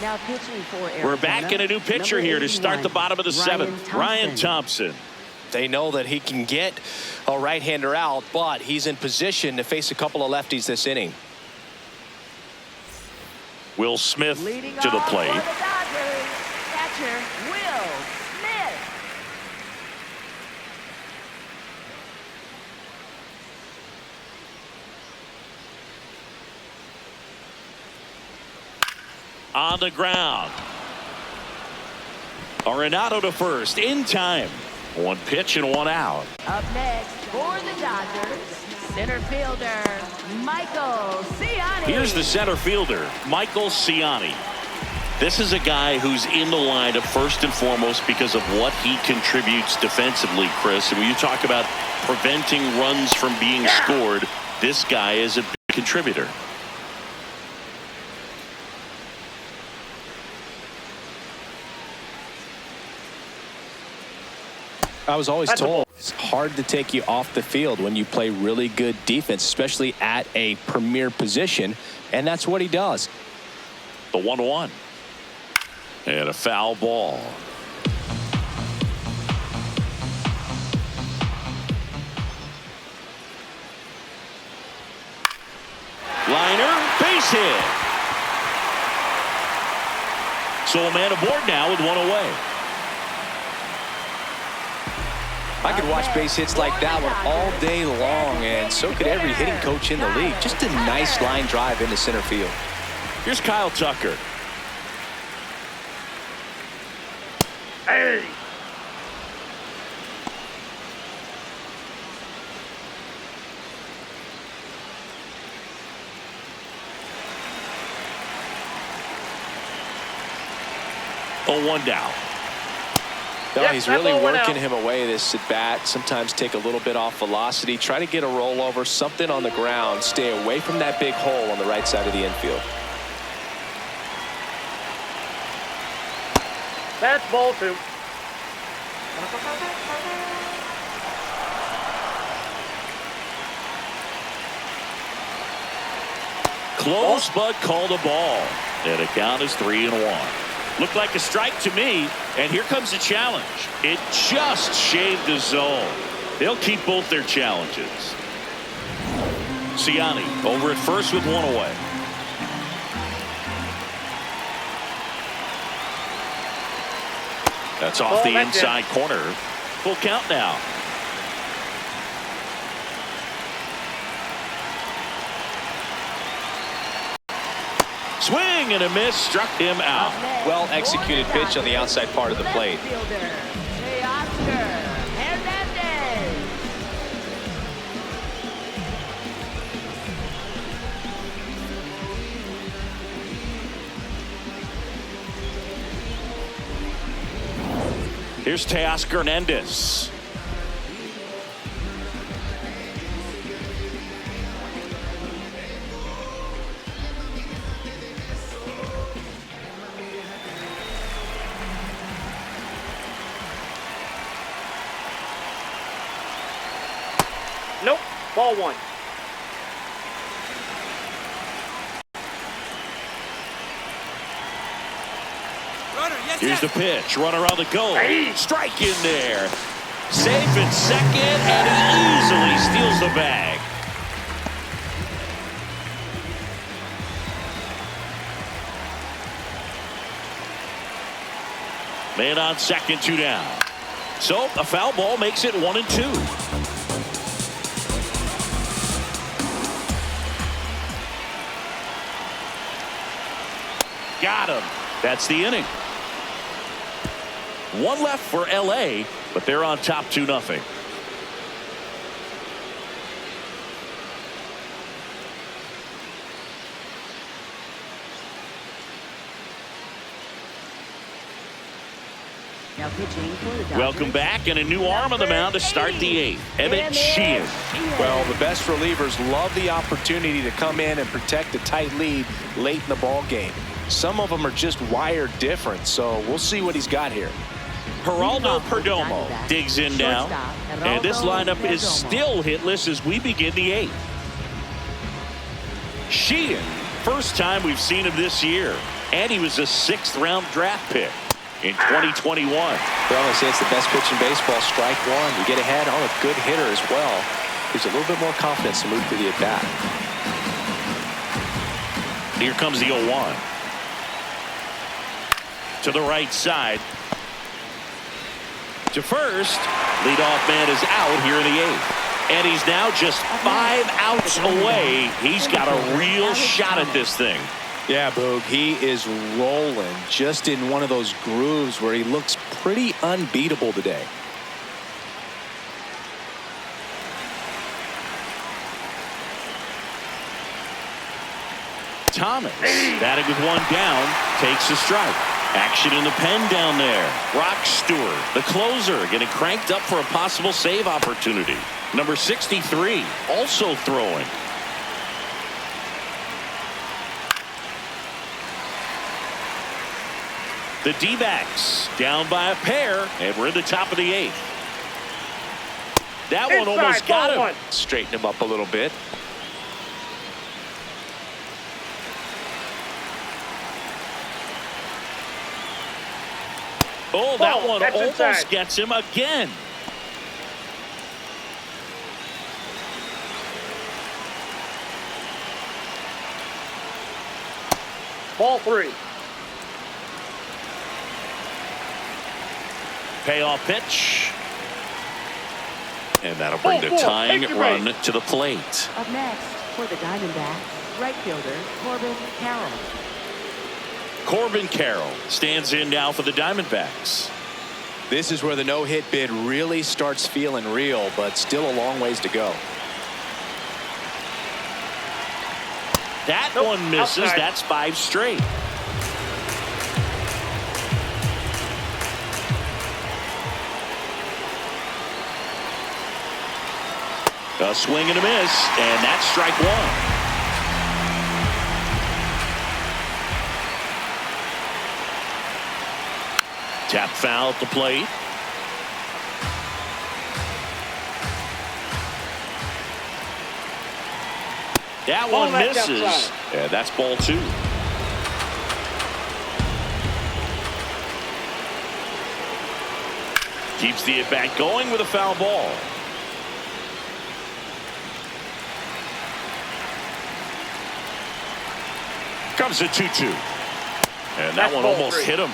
Speaker 4: Now pitching for Arizona.
Speaker 1: We're back in a new pitcher here to start the bottom of the 7th. Ryan Thompson.
Speaker 2: They know that he can get a right-hander out, but he's in position to face a couple of lefties this inning.
Speaker 1: Will Smith
Speaker 4: Leading
Speaker 1: to the
Speaker 4: off
Speaker 1: plate.
Speaker 4: for the Dodgers, catcher Will Smith.
Speaker 1: On the ground. Arenado to first in time. One pitch and one out.
Speaker 4: Up next for the Dodgers, center fielder Michael Ciani.
Speaker 1: Here's the center fielder, Michael Ciani. This is a guy who's in the lineup first and foremost because of what he contributes defensively, Chris. And when you talk about preventing runs from being scored, this guy is a big contributor.
Speaker 2: I was always told it's hard to take you off the field when you play really good defense, especially at a premier position, and that's what he does.
Speaker 1: The 1-1. And a foul ball. Liner, base hit. So a man aboard now with one away.
Speaker 2: I could watch base hits like that one all day long, and so could every hitting coach in the league. Just a nice line drive into center field.
Speaker 1: Here's Kyle Tucker.
Speaker 3: Hey.
Speaker 1: Oh, 1 down.
Speaker 2: No,
Speaker 3: Yep,
Speaker 2: he's
Speaker 3: that
Speaker 2: really
Speaker 3: ball went
Speaker 2: working
Speaker 3: out.
Speaker 2: him away this at bat. Sometimes take a little bit off velocity. Try to get a rollover, something on the ground. Stay away from that big hole on the right side of the infield.
Speaker 3: That's ball 2.
Speaker 1: Close, but called a ball. And the count is 3-1. Looked like a strike to me, and here comes the challenge. It just shaved the zone. They'll keep both their challenges. Ciani over at first with one away. That's off the inside corner. Full count now. Swing and a miss, struck him out.
Speaker 2: Well executed pitch on the outside part of the plate.
Speaker 1: Here's Teoscar Hernandez.
Speaker 3: Nope. Ball 1.
Speaker 1: Here's the pitch. Runner on the go. Strike in there. Safe at second, and he easily steals the bag. Man on second, 2 down. So a foul ball makes it 1-2. Got him. That's the inning. One left for LA, but they're on top 2-0.
Speaker 4: Now pitching for the Dodgers.
Speaker 1: Welcome back, and a new arm on the mound to start the 8th. Emmett Sheehan.
Speaker 2: Well, the best relievers love the opportunity to come in and protect a tight lead late in the ball game. Some of them are just wired different, so we'll see what he's got here.
Speaker 1: Geraldo Perdomo digs in now, and this lineup is still hitless as we begin the 8th. Sheehan, first time we've seen him this year, and he was a 6th-round draft pick in 2021.
Speaker 2: Well, I say it's the best pitch in baseball, strike one. You get ahead on a good hitter as well. There's a little bit more confidence to move through the at-bat.
Speaker 1: Here comes the 0-1. To the right side. To first. Leadoff man is out here in the 8th. And he's now just 5 outs away. He's got a real shot at this thing.
Speaker 2: Yeah, Boog, he is rolling just in one of those grooves where he looks pretty unbeatable today.
Speaker 1: Thomas batting with one down takes a strike. Action in the pen down there. Rock Stewart, the closer, getting cranked up for a possible save opportunity. Number 63 also throwing. The D-backs down by a pair, and we're in the top of the 8th. That one almost got him.
Speaker 2: Straighten him up a little bit.
Speaker 1: Oh, that one almost gets him again.
Speaker 3: Ball 3.
Speaker 1: Payoff pitch. And that'll bring the tying run to the plate.
Speaker 4: Up next for the Diamondbacks, right fielder Corbin Carroll.
Speaker 1: Corbin Carroll stands in now for the Diamondbacks.
Speaker 2: This is where the no-hit bid really starts feeling real, but still a long ways to go.
Speaker 1: That one misses. Outside. That's 5 straight. A swing and a miss, and that's strike 1. Tap foul at the plate. That one misses. Yeah, that's ball 2. Keeps the at-bat going with a foul ball. Comes a 2-2. And that one almost hit him.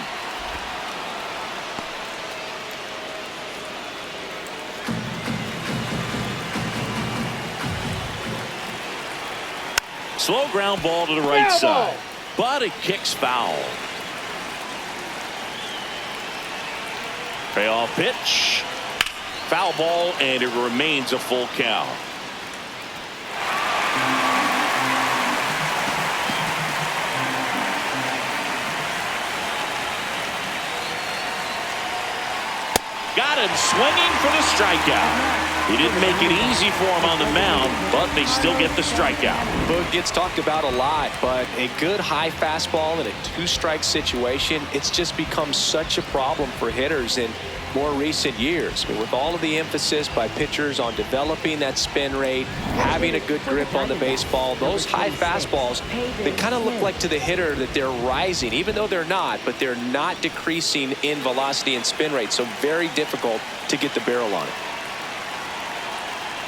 Speaker 1: Slow ground ball to the right side, but it kicks foul. Payoff pitch. Foul ball, and it remains a full count. Got him swinging for the strikeout. He didn't make it easy for him on the mound, but they still get the strikeout.
Speaker 2: Boog gets talked about a lot, but a good high fastball in a 2-strike situation, it's just become such a problem for hitters in more recent years. I mean, with all of the emphasis by pitchers on developing that spin rate, having a good grip on the baseball, those high fastballs, they kind of look like to the hitter that they're rising, even though they're not, but they're not decreasing in velocity and spin rate, so very difficult to get the barrel on it.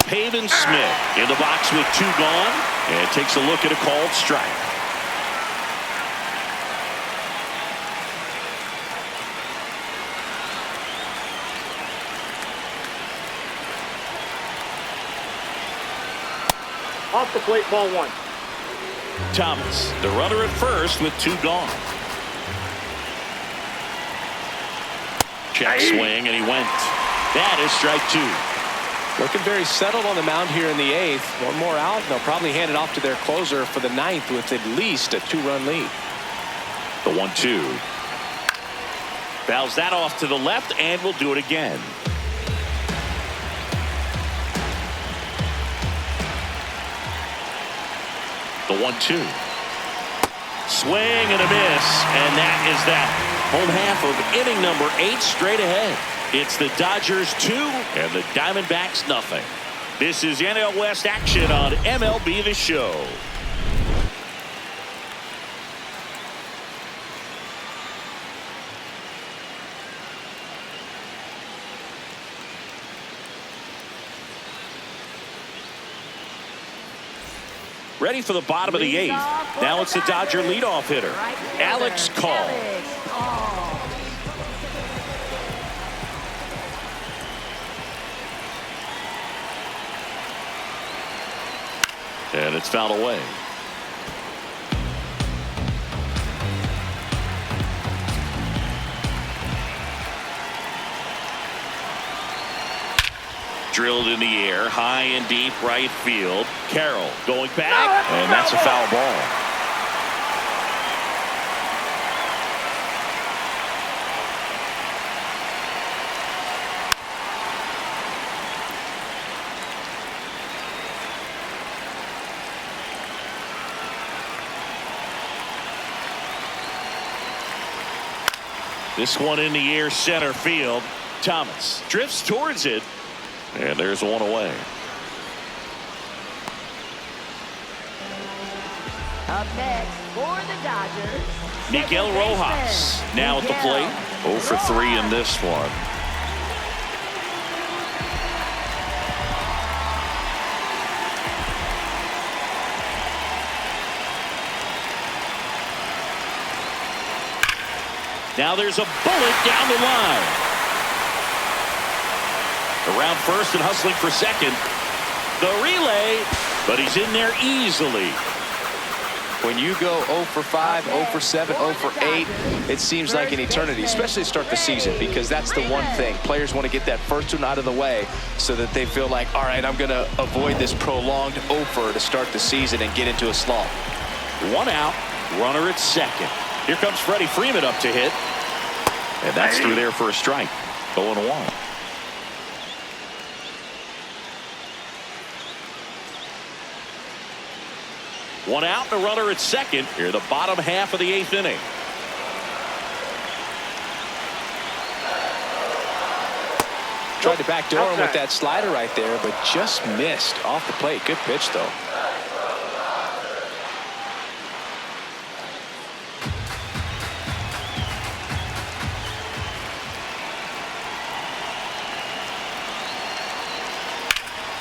Speaker 1: Pavin Smith in the box with 2 gone, and takes a look at a called strike.
Speaker 3: Off the plate, ball 1.
Speaker 1: Thomas, the runner at first with 2 gone. Check swing, and he went. That is strike 2.
Speaker 2: Looking very settled on the mound here in the 8th. One more out, and they'll probably hand it off to their closer for the 9th with at least a 2-run lead.
Speaker 1: The 1-2. Fouls that off to the left, and will do it again. The 1-2. Swing and a miss, and that is that. Home half of inning number 8 straight ahead. It's the Dodgers 2 and the Diamondbacks nothing. This is NL West action on MLB The Show. Ready for the bottom of the 8th. Now it's the Dodger leadoff hitter, Alex Call. And it's fouled away. Drilled in the air, high and deep right field. Carroll going back, and that's a foul ball. This one in the air, center field. Thomas drifts towards it, and there's one away.
Speaker 4: Up next for the Dodgers,
Speaker 1: Miguel Rojas now at the plate. 0 for 3 in this one. Now there's a bullet down the line. Around first and hustling for second. The relay, but he's in there easily.
Speaker 2: When you go 0 for 5, 0 for 7, 0 for 8, it seems like an eternity, especially to start the season, because that's the one thing. Players want to get that first one out of the way so that they feel like, all right, I'm going to avoid this prolonged 0 for to start the season and get into a slump.
Speaker 1: One out, runner at second. Here comes Freddie Freeman up to hit. And that's through there for a strike. 0-1. One out and a runner at second. Here the bottom half of the 8th inning.
Speaker 2: Tried to backdoor him with that slider right there, but just missed off the plate. Good pitch, though.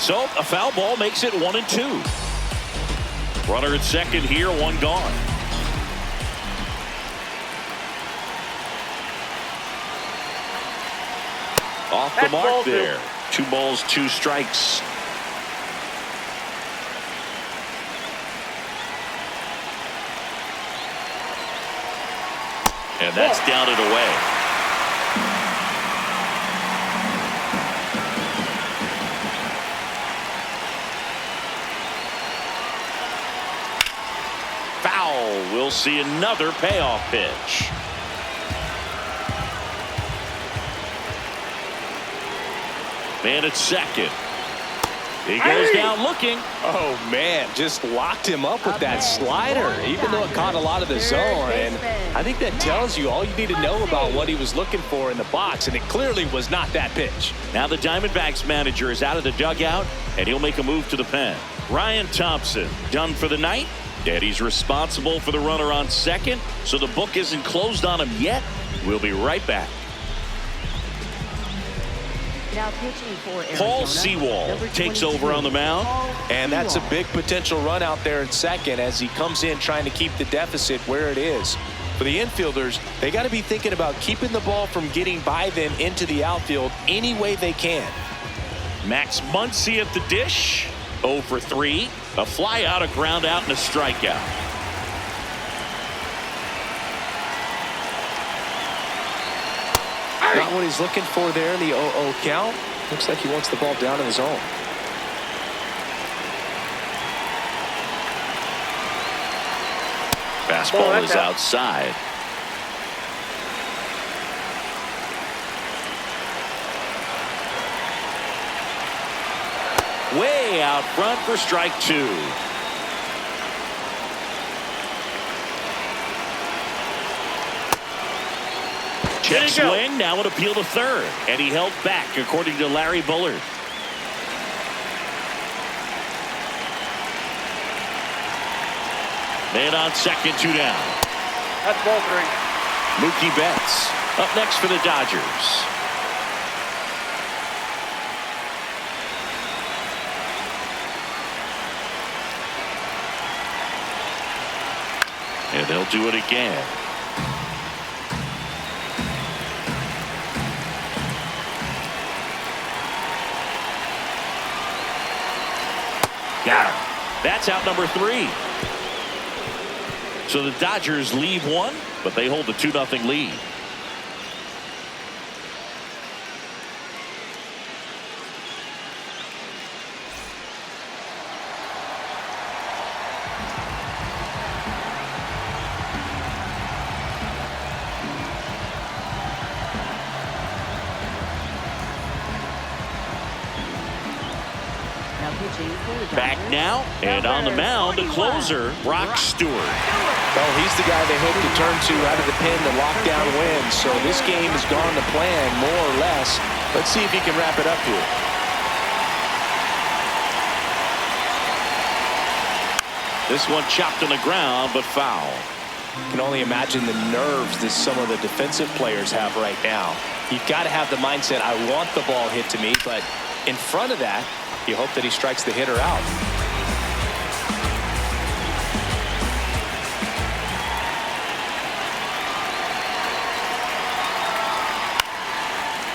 Speaker 1: So a foul ball makes it 1-2. Runner at second here, one gone. Off the mark there. 2 balls, 2 strikes. And that's down and away. We'll see another payoff pitch. Man at second. He goes down looking.
Speaker 2: Oh, man, just locked him up with that slider, even though it caught a lot of the zone. And I think that tells you all you need to know about what he was looking for in the box, and it clearly was not that pitch.
Speaker 1: Now the Diamondbacks manager is out of the dugout, and he'll make a move to the pen. Ryan Thompson done for the night. And he's responsible for the runner on second, so the book isn't closed on him yet. We'll be right back.
Speaker 4: Now pitching for Arizona,
Speaker 1: Paul Sewald takes over on the mound.
Speaker 2: And that's a big potential run out there in second as he comes in trying to keep the deficit where it is. For the infielders, they got to be thinking about keeping the ball from getting by them into the outfield any way they can.
Speaker 1: Max Muncy at the dish. 0 for 3. A fly out, a ground out, and a strikeout.
Speaker 2: Not what he's looking for there in the 0-0 count. Looks like he wants the ball down in the zone.
Speaker 1: Fastball is outside. Way out front for strike 2. Check swing, now an appeal to third, and he held back according to Larry Bullard. Man on second, 2 down.
Speaker 3: That's ball 3.
Speaker 1: Mookie Betts up next for the Dodgers. And they'll do it again. Got him. That's out number 3. So the Dodgers leave one, but they hold the 2-0 lead.
Speaker 4: Pitching for the
Speaker 1: Back
Speaker 4: Dodgers,
Speaker 1: now, and on the mound, the closer, Brock Stewart.
Speaker 2: Well, he's the guy they hope to turn to out of the pen to lock down wins. So this game has gone to plan, more or less. Let's see if he can wrap it up here.
Speaker 1: This one chopped on the ground, but foul.
Speaker 2: Can only imagine the nerves that some of the defensive players have right now. You've got to have the mindset, I want the ball hit to me, but in front of that, you hope that he strikes the hitter out.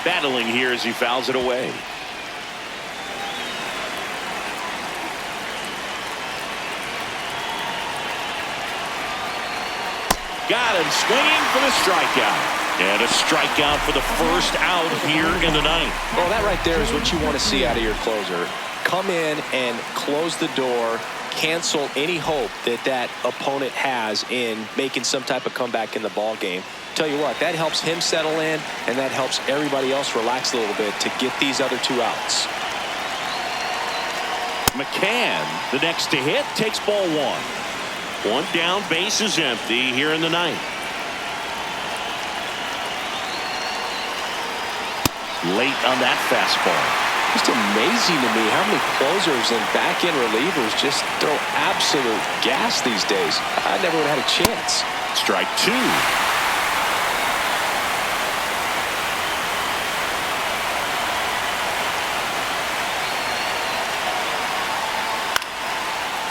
Speaker 1: Battling here as he fouls it away. Got him swinging for the strikeout. And a strikeout for the first out here in the ninth.
Speaker 2: Well, that right there is what you want to see out of your closer. Come in and close the door, cancel any hope that that opponent has in making some type of comeback in the ball game. Tell you what, that helps him settle in, and that helps everybody else relax a little bit to get these other two outs.
Speaker 1: McCann, the next to hit, takes ball one. One down, base is empty here in the ninth. Late on that fastball.
Speaker 2: Just amazing to me how many closers and back-end relievers just throw absolute gas these days. I never would have had a chance.
Speaker 1: Strike two.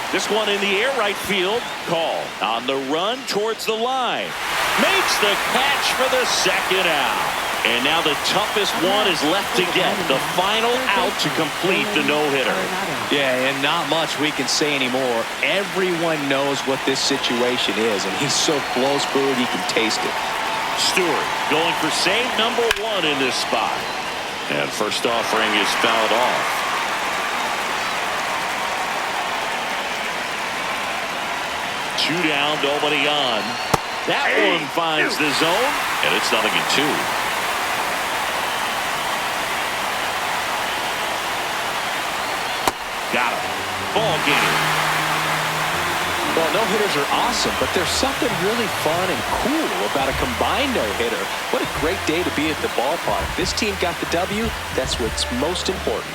Speaker 1: This one in the air, right field. Call on the run towards the line. Makes the catch for the second out. And now the toughest one is left to get. The final out to complete the no-hitter.
Speaker 2: Yeah, and not much we can say anymore. Everyone knows what this situation is, and he's so close, Boog, he can taste it.
Speaker 1: Stewart going for save number one in this spot. And first offering is fouled off. Two down, nobody on. That one finds the zone, and it's 0-2. Got him. Ball game.
Speaker 2: Well, no-hitters are awesome, but there's something really fun and cool about a combined no-hitter. What a great day to be at the ballpark. This team got the W. That's what's most important.